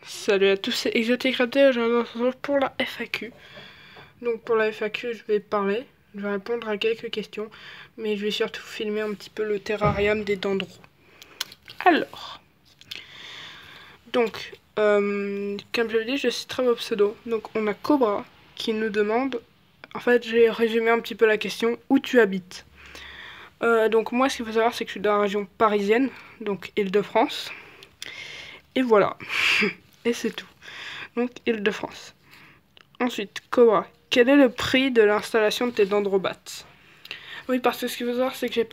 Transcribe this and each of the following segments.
Salut à tous, c'est Exotic Raptor, je vous retrouve pour la FAQ. Donc pour la FAQ, je vais répondre à quelques questions, mais je vais surtout filmer un petit peu le terrarium des dendros. Alors, donc, comme je l'ai dit, je suis très beau pseudo. Donc on a Cobra qui nous demande, en fait j'ai résumé un petit peu la question, où tu habites. Donc moi ce qu'il faut savoir c'est que je suis dans la région parisienne, donc Île-de-France. Et voilà, et c'est tout. Donc Île-de-France. Ensuite, Cobra, quel est le prix de l'installation de tes dendrobates? Oui, parce que ce qu'il faut savoir, c'est que j'ai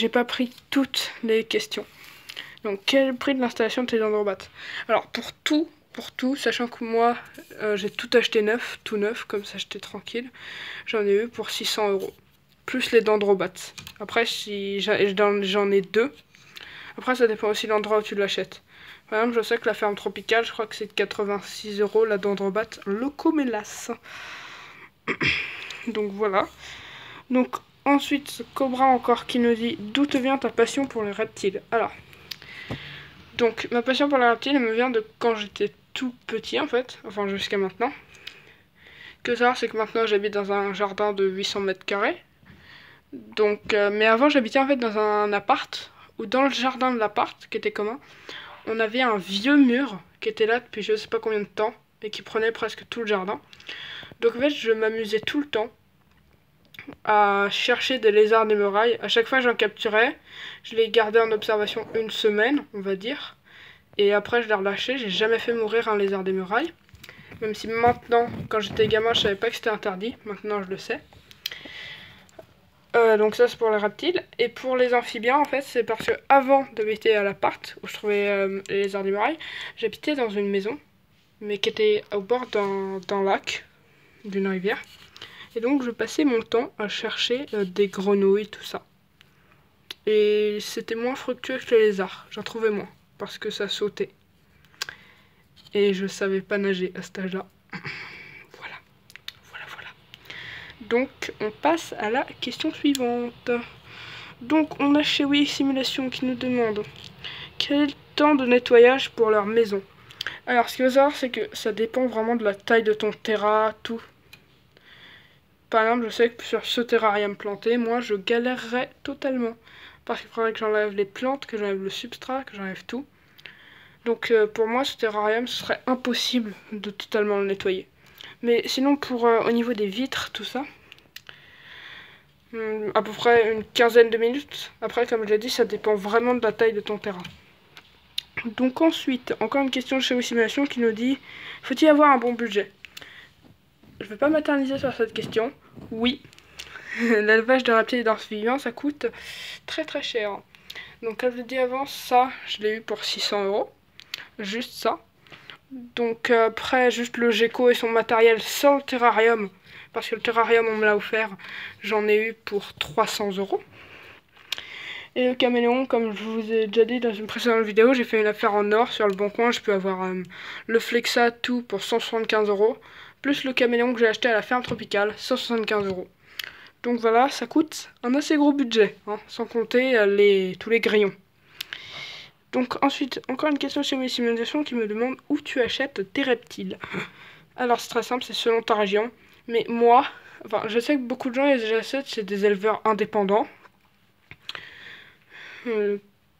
pas pris toutes les questions. Donc, quel est le prix de l'installation de tes dendrobates? Alors, pour tout, sachant que moi, j'ai tout acheté neuf, tout neuf, comme ça j'étais tranquille, j'en ai eu pour 600 €. Plus les dendrobates. Après, si j'en ai deux. Après, ça dépend aussi de l'endroit où tu l'achètes. Par exemple, je sais que la ferme tropicale, je crois que c'est de 86 € la dendrobate Locomélas. Donc voilà. Donc ensuite, Cobra encore qui nous dit d'où te vient ta passion pour les reptiles. Alors, donc ma passion pour les reptiles, elle me vient de quand j'étais tout petit en fait, enfin jusqu'à maintenant. Que savoir, c'est que maintenant j'habite dans un jardin de 800 mètres carrés. Donc, mais avant j'habitais en fait dans un appart, où dans le jardin de l'appart, qui était commun, on avait un vieux mur qui était là depuis je sais pas combien de temps et qui prenait presque tout le jardin. Donc en fait je m'amusais tout le temps à chercher des lézards d'émerailles. À chaque fois j'en capturais, je les gardais en observation une semaine on va dire, et après je les relâchais. J'ai jamais fait mourir un lézard d'émerailles, même si maintenant quand j'étais gamin je savais pas que c'était interdit, maintenant je le sais. Donc ça c'est pour les reptiles. Et pour les amphibiens en fait c'est parce que avant d'habiter à l'appart où je trouvais les lézards d'émerailles, j'habitais dans une maison mais qui était au bord d'un lac, d'une rivière. Et donc je passais mon temps à chercher des grenouilles, tout ça. Et c'était moins fructueux que les lézards, j'en trouvais moins parce que ça sautait. Et je savais pas nager à cet âge-là. Voilà. Donc, on passe à la question suivante. Donc, on a chez Wii Simulation qui nous demande quel est le temps de nettoyage pour leur maison. Alors, ce qu'il faut savoir, c'est que ça dépend vraiment de la taille de ton terrain, tout. Par exemple, je sais que sur ce terrarium planté, moi, je galérerais totalement. Parce qu'il faudrait que j'enlève les plantes, que j'enlève le substrat, que j'enlève tout. Donc, pour moi, ce terrarium, ce serait impossible de totalement le nettoyer. Mais sinon, au niveau des vitres, tout ça, à peu près une quinzaine de minutes. Après, comme je l'ai dit, ça dépend vraiment de la taille de ton terrain. Donc ensuite, encore une question de chez Simulation qui nous dit « Faut-il avoir un bon budget ?» Je ne vais pas m'éterniser sur cette question. Oui, l'élevage de reptiles et d'amphibien, ça coûte très très cher. Donc comme je l'ai dit avant, ça, je l'ai eu pour 600 €. Juste ça. Donc après, juste le gecko et son matériel sans le terrarium, parce que le terrarium on me l'a offert, j'en ai eu pour 300 €. Et le caméléon, comme je vous ai déjà dit dans une précédente vidéo, j'ai fait une affaire en or sur le bon coin. Je peux avoir le flexa tout pour 175 €, plus le caméléon que j'ai acheté à la ferme tropicale, 175 €. Donc voilà, ça coûte un assez gros budget, hein, sans compter tous les grillons. Donc ensuite, encore une question sur mes simulations qui me demande où tu achètes tes reptiles. Alors c'est très simple, c'est selon ta région. Mais moi, enfin je sais que beaucoup de gens les achètent chez des éleveurs indépendants.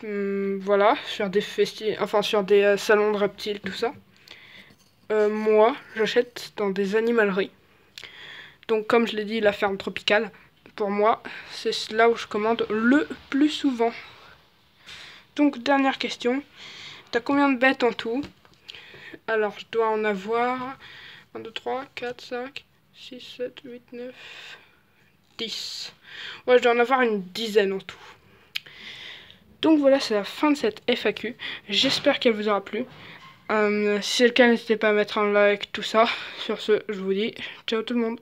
Voilà, sur des sur des salons de reptiles, tout ça. Moi, j'achète dans des animaleries. Donc comme je l'ai dit, la ferme tropicale, pour moi, c'est là où je commande le plus souvent. Donc dernière question, t'as combien de bêtes en tout? Alors je dois en avoir 1, 2, 3, 4, 5, 6, 7, 8, 9, 10. Ouais, je dois en avoir une dizaine en tout. Donc voilà, c'est la fin de cette FAQ. J'espère qu'elle vous aura plu. Si c'est le cas, n'hésitez pas à mettre un like, tout ça. Sur ce, je vous dis ciao tout le monde.